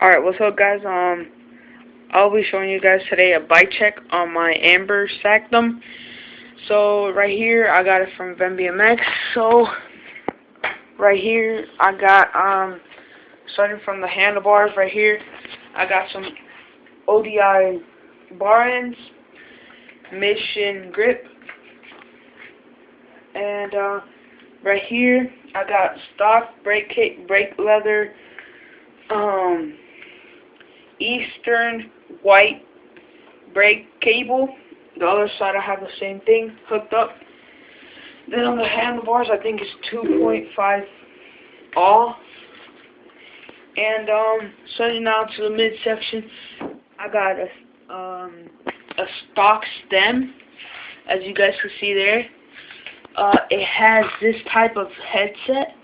Alright, what's up guys? I'll be showing you guys today a bike check on my Amber Sanctum. So right here I got it from VenBMX. So right here I got starting from the handlebars right here, I got some ODI bar ends, Mission grip, and right here I got stock brake leather Eastern white brake cable. The other side I have the same thing hooked up. Then on the handlebars I think it's 2.5 all. And starting now to the midsection, I got a stock stem, as you guys can see there. It has this type of headset,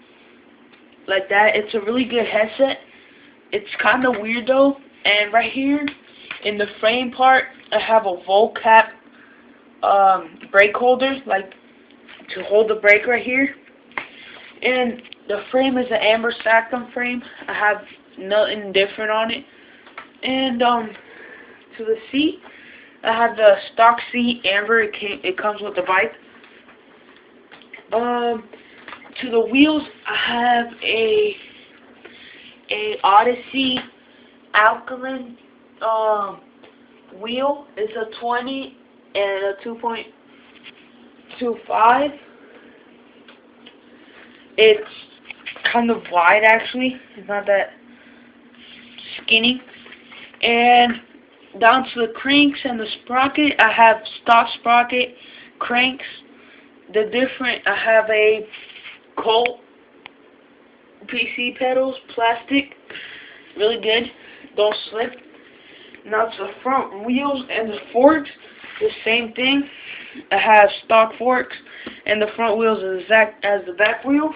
like that. It's a really good headset. It's kind of weird though. And right here in the frame part, I have a Volcap brake holder, like to hold the brake right here. And the frame is an Amber Sanctum frame. I have nothing different on it. And to the seat, I have the stock seat Amber. It comes with the bike. To the wheels, I have a Odyssey alkaline wheel. It's a 20 and a 2.25. It's kind of wide actually. It's not that skinny. And down to the cranks and the sprocket, I have stock sprocket cranks. The different, I have a Colt PC pedals, plastic, really good, don't slip. Now to the front wheels and the forks, the same thing. I have stock forks, and the front wheels are exact as the back wheel.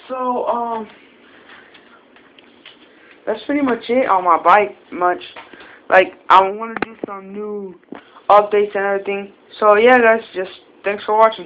So that's pretty much it on my bike. Like I want to do some new updates and everything. So yeah, guys, just thanks for watching.